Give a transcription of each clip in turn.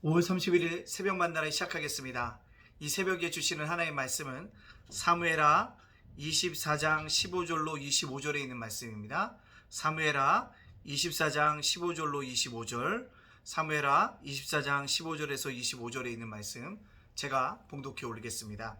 5월 31일 새벽 만나를 시작하겠습니다. 이 새벽에 주시는 하나님의 말씀은 사무엘하 24장 15절로 25절에 있는 말씀입니다. 사무엘하 24장 15절로 25절, 사무엘하 24장 15절에서 25절에 있는 말씀 제가 봉독해 올리겠습니다.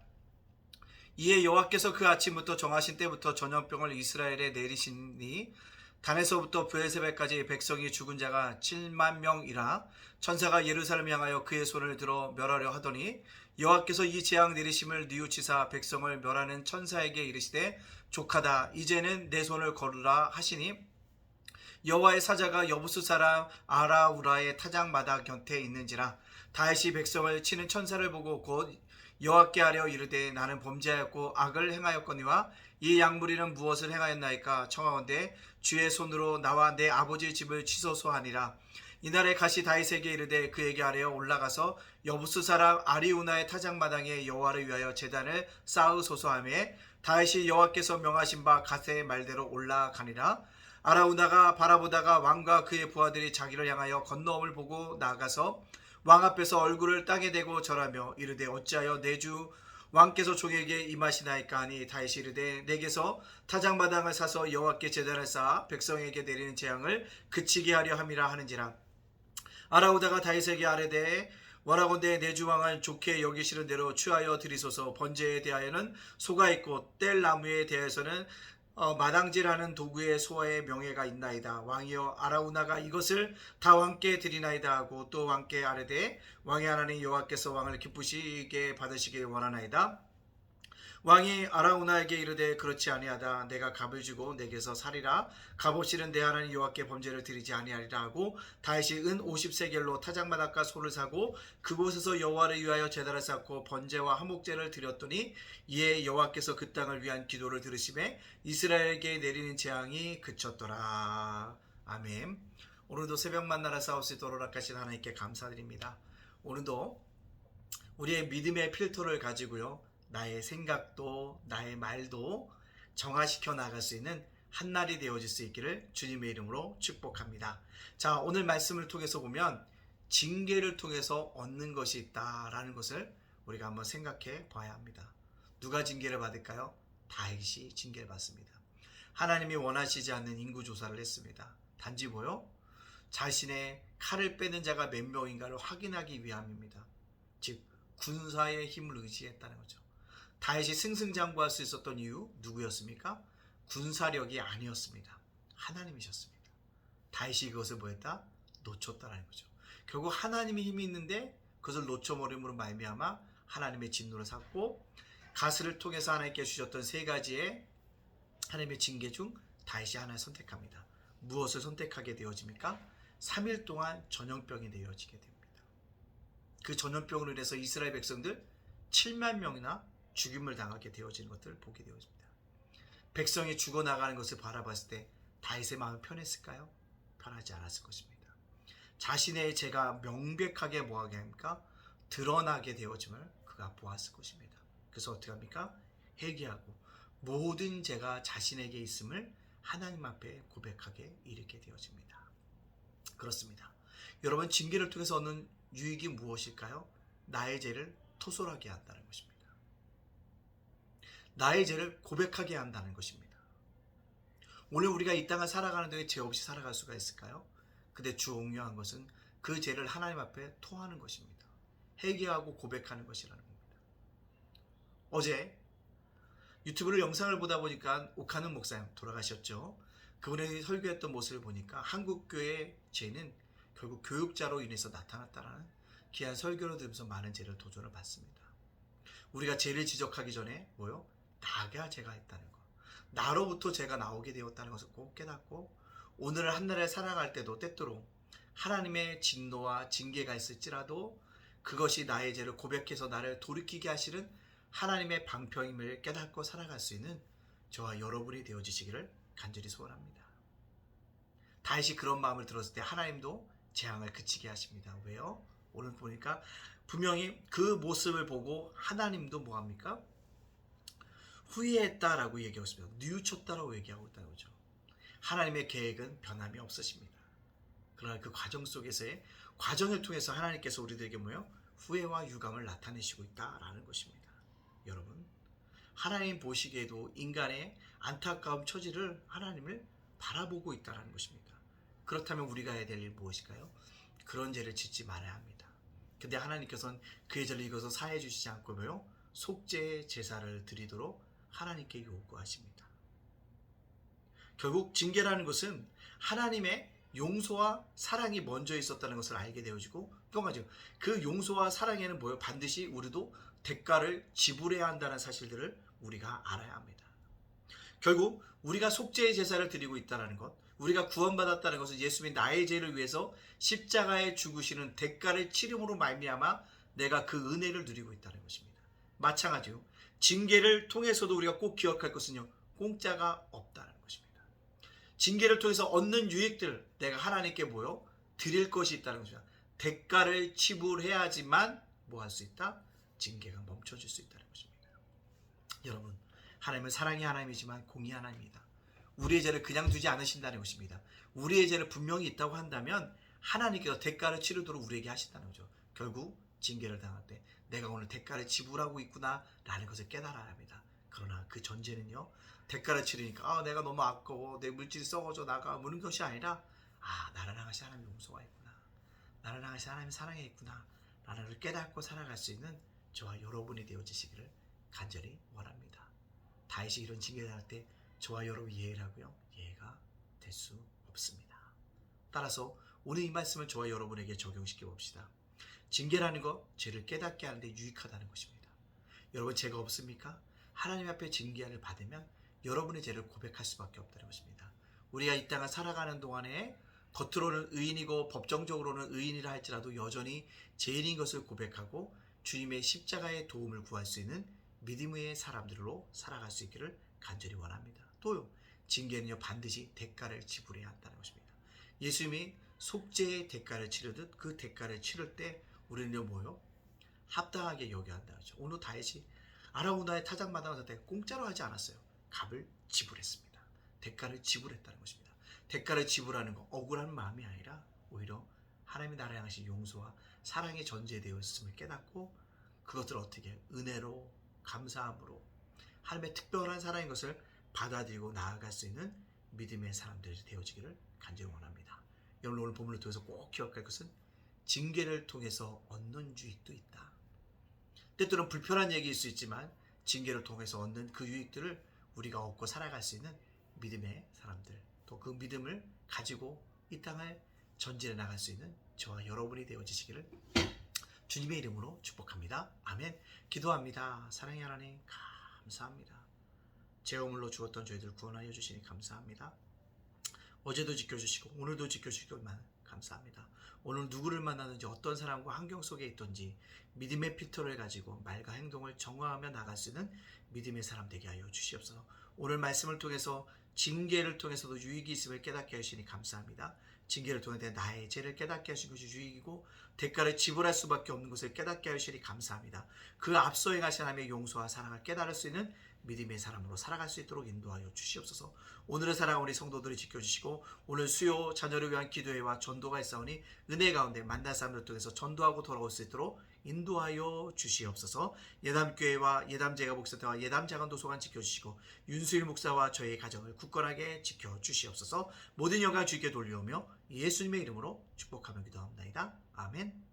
이에 여호와께서 그 아침부터 정하신 때부터 전염병을 이스라엘에 내리시니 단에서부터 브엘세바까지 백성이 죽은 자가 7만 명이라 천사가 예루살렘 향하여 그의 손을 들어 멸하려 하더니 여호와께서 이 재앙 내리심을 뉘우치사 백성을 멸하는 천사에게 이르시되 족하다 이제는 내 손을 거르라 하시니 여호와의 사자가 여부스 사람 아라우라의 타작마다 곁에 있는지라 다윗이 백성을 치는 천사를 보고 곧 여호와께 아뢰어 이르되 나는 범죄하였고 악을 행하였거니와 이 양무리는 무엇을 행하였나이까 청하건대 주의 손으로 나와 내 아버지의 집을 치소서 하니라. 이날에 가시 다윗에게 이르되 그에게 아뢰어 올라가서 여부스 사람 아리우나의 타작마당에 여호와를 위하여 제단을 쌓으소서 하며 다윗이 여호와께서 명하신 바 갓의 말대로 올라가니라. 아라우나가 바라보다가 왕과 그의 부하들이 자기를 향하여 건너옴을 보고 나아가서 왕 앞에서 얼굴을 땅에 대고 절하며 이르되 어찌하여 내 주 왕께서 종에게 임하시나이까 하니 다윗이 이르되 내게서 타작마당을 사서 여호와께 제단을 쌓아 백성에게 내리는 재앙을 그치게 하려 함이라 하는지라. 아라우다가 다윗에게 아뢰되 원하건대 내 주 왕을 좋게 여기시는 대로 취하여 드리소서. 번제에 대하여는 소가 있고 뗄 나무에 대해서는 마당질하는 도구의 소의 명예가 있나이다. 왕이여 아라우나가 이것을 다 왕께 드리나이다 하고 또 왕께 아뢰되 왕의 하나님 여호와께서 왕을 기쁘시게 받으시길 원하나이다. 왕이 아라우나에게 이르되 그렇지 아니하다. 내가 갑을 주고 내게서 살이라. 갑없이는 내 하나님 여호와께 범죄를 드리지 아니하리라 하고 다윗이 은 50세겔로 타작마당과 소를 사고 그곳에서 여호와를 위하여 제단을 쌓고 번제와 화목제를 드렸더니 이에 여호와께서 그 땅을 위한 기도를 들으시매 이스라엘에게 내리는 재앙이 그쳤더라. 아멘. 오늘도 새벽 만나라 싸울 수 있도록 허락하신 하나님께 감사드립니다. 오늘도 우리의 믿음의 필터를 가지고요, 나의 생각도 나의 말도 정화시켜 나갈 수 있는 한날이 되어질 수 있기를 주님의 이름으로 축복합니다. 자, 오늘 말씀을 통해서 보면 징계를 통해서 얻는 것이 있다라는 것을 우리가 한번 생각해 봐야 합니다. 누가 징계를 받을까요? 다윗이 징계를 받습니다. 하나님이 원하시지 않는 인구조사를 했습니다. 단지 뭐요? 자신의 칼을 빼는 자가 몇 명인가를 확인하기 위함입니다. 즉 군사의 힘을 의지했다는 거죠. 다윗이 승승장구할 수 있었던 이유 누구였습니까? 군사력이 아니었습니다. 하나님이셨습니다. 다윗이 그것을 뭐했다? 놓쳤다는 거죠. 결국 하나님의 힘이 있는데 그것을 놓쳐버림으로 말미암아 하나님의 진노를 샀고 가스를 통해서 하나님께 주셨던 세 가지의 하나님의 징계 중 다윗이 하나를 선택합니다. 무엇을 선택하게 되어집니까? 3일 동안 전염병이 되어지게 됩니다. 그 전염병으로 인해서 이스라엘 백성들 7만 명이나 죽임을 당하게 되어지는 것들을 보게 되어집니다. 백성이 죽어나가는 것을 바라봤을 때 다윗의 마음이 편했을까요? 편하지 않았을 것입니다. 자신의 죄가 명백하게 뭐하게 합니까? 드러나게 되어짐을 그가 보았을 것입니다. 그래서 어떻게 합니까? 회개하고 모든 죄가 자신에게 있음을 하나님 앞에 고백하게 이르게 되어집니다. 그렇습니다. 여러분, 징계를 통해서 얻는 유익이 무엇일까요? 나의 죄를 토설하게 한다는 것입니다. 나의 죄를 고백하게 한다는 것입니다. 오늘 우리가 이 땅을 살아가는 동안 죄 없이 살아갈 수가 있을까요? 근데 중요한 것은 그 죄를 하나님 앞에 토하는 것입니다. 회개하고 고백하는 것이라는 겁니다. 어제 유튜브를 영상을 보다 보니까 옥하는 목사님 돌아가셨죠. 그분이 설교했던 모습을 보니까 한국교회의 죄는 결국 교육자로 인해서 나타났다는 귀한 설교를 들으면서 많은 죄를 도전을 받습니다. 우리가 죄를 지적하기 전에 뭐요? 나가 죄가 있다는 것, 나로부터 죄가 나오게 되었다는 것을 꼭 깨닫고 오늘을 한날을 살아갈 때도 때때로 하나님의 진노와 징계가 있을지라도 그것이 나의 죄를 고백해서 나를 돌이키게 하시는 하나님의 방편임을 깨닫고 살아갈 수 있는 저와 여러분이 되어주시기를 간절히 소원합니다. 다윗이 그런 마음을 들었을 때 하나님도 재앙을 그치게 하십니다. 왜요? 오늘 보니까 분명히 그 모습을 보고 하나님도 뭐합니까? 후회했다라고 얘기하고 있습니다. 뉘우쳤다라고 얘기하고 있다는 거죠. 하나님의 계획은 변함이 없으십니다. 그러나 그 과정 속에서의 과정을 통해서 하나님께서 우리들에게 뭐예요? 후회와 유감을 나타내시고 있다라는 것입니다. 여러분, 하나님 보시기에도 인간의 안타까운 처지를 하나님을 바라보고 있다는 것입니다. 그렇다면 우리가 해야 될 일 무엇일까요? 그런 죄를 짓지 말아야 합니다. 근데 하나님께서는 그의 죄를 이것을 사해 주시지 않고 뭐요? 속죄의 제사를 드리도록 하나님께 요구하십니다. 결국 징계라는 것은 하나님의 용서와 사랑이 먼저 있었다는 것을 알게 되어지고 또 가지고 그 용서와 사랑에는 뭐예요? 반드시 우리도 대가를 지불해야 한다는 사실들을 우리가 알아야 합니다. 결국 우리가 속죄의 제사를 드리고 있다는 것, 우리가 구원받았다는 것은 예수님이 나의 죄를 위해서 십자가에 죽으시는 대가를 치름으로 말미암아 내가 그 은혜를 누리고 있다는 것입니다. 마찬가지로 징계를 통해서도 우리가 꼭 기억할 것은요, 공짜가 없다는 것입니다. 징계를 통해서 얻는 유익들, 내가 하나님께 뭐요? 드릴 것이 있다는 것입니다. 대가를 지불해야지만 뭐 할 수 있다? 징계가 멈춰질 수 있다는 것입니다. 여러분, 하나님은 사랑의 하나님이지만 공의 하나님입니다. 우리의 죄를 그냥 두지 않으신다는 것입니다. 우리의 죄를 분명히 있다고 한다면 하나님께서 대가를 치르도록 우리에게 하신다는 거죠. 결국 징계를 당할 때 내가 오늘 대가를 지불하고 있구나 라는 것을 깨달아야 합니다. 그러나 그 전제는요, 대가를 치르니까 내가 너무 아까워, 내 물질이 썩어져 나가 무는 것이 아니라 나를 향하신 하나님의 용서가 있구나, 나를 향하신 하나님의 사랑이 있구나 라는 걸 깨닫고 살아갈 수 있는 저와 여러분이 되어지시기를 간절히 원합니다. 다윗이 이런 징계를 할 때 저와 여러분 이해를 하고요, 이해가 될 수 없습니다. 따라서 오늘 이 말씀을 저와 여러분에게 적용시켜 봅시다. 징계라는 것, 죄를 깨닫게 하는데 유익하다는 것입니다. 여러분, 죄가 없습니까? 하나님 앞에 징계를 받으면 여러분의 죄를 고백할 수밖에 없다는 것입니다. 우리가 이 땅을 살아가는 동안에 겉으로는 의인이고 법정적으로는 의인이라 할지라도 여전히 죄인인 것을 고백하고 주님의 십자가의 도움을 구할 수 있는 믿음의 사람들로 살아갈 수 있기를 간절히 원합니다. 또요, 징계는요, 반드시 대가를 지불해야 한다는 것입니다. 예수님이 속죄의 대가를 치르듯 그 대가를 치를 때 우리는요, 뭐요? 합당하게 여겨야 한다는 거죠. 오늘 다윗이 아라우나의 타작마당을 때 공짜로 하지 않았어요. 값을 지불했습니다. 대가를 지불했다는 것입니다. 대가를 지불하는 거, 억울한 마음이 아니라 오히려 하나님의 나라에 향하신 용서와 사랑이 전제되어 있음을 깨닫고 그것들을 어떻게 은혜로, 감사함으로 하나님의 특별한 사랑인 것을 받아들이고 나아갈 수 있는 믿음의 사람들이 되어지기를 간절히 원합니다. 여러분, 오늘 본문을 통해서 꼭 기억할 것은 징계를 통해서 얻는 유익도 있다. 때때로는 불편한 얘기일 수 있지만 징계를 통해서 얻는 그 유익들을 우리가 얻고 살아갈 수 있는 믿음의 사람들, 또 그 믿음을 가지고 이 땅을 전진해 나갈 수 있는 저와 여러분이 되어지시기를 주님의 이름으로 축복합니다. 아멘. 기도합니다. 사랑의 하나님, 감사합니다. 죄어물로 죽었던 저희들 구원하여 주시니 감사합니다. 어제도 지켜주시고 오늘도 지켜주시기만 감사합니다. 오늘 누구를 만나는지 어떤 사람과 환경 속에 있던지 믿음의 필터를 가지고 말과 행동을 정화하며 나갈 수 있는 믿음의 사람 되게 하여 주시옵소서. 오늘 말씀을 통해서 징계를 통해서도 유익이 있음을 깨닫게 하시니 감사합니다. 징계를 통해 나의 죄를 깨닫게 하신 것이 유익이고 대가를 지불할 수밖에 없는 것을 깨닫게 하시니 감사합니다. 그 앞서 행하신 하나님의 용서와 사랑을 깨달을 수 있는 믿음의 사람으로 살아갈 수 있도록 인도하여 주시옵소서. 오늘을 살아가는 우리 성도들이 지켜주시고 오늘 수요 자녀를 위한 기도회와 전도가 있사오니 은혜 가운데 만난 사람들 통해서 전도하고 돌아올 수 있도록 인도하여 주시옵소서. 예담교회와 예담제가 목사와 예담자간도서관 지켜주시고 윤수일 목사와 저의 가정을 굳건하게 지켜주시옵소서. 모든 영광 주께 돌려오며 예수님의 이름으로 축복하며 기도합니다. 아멘.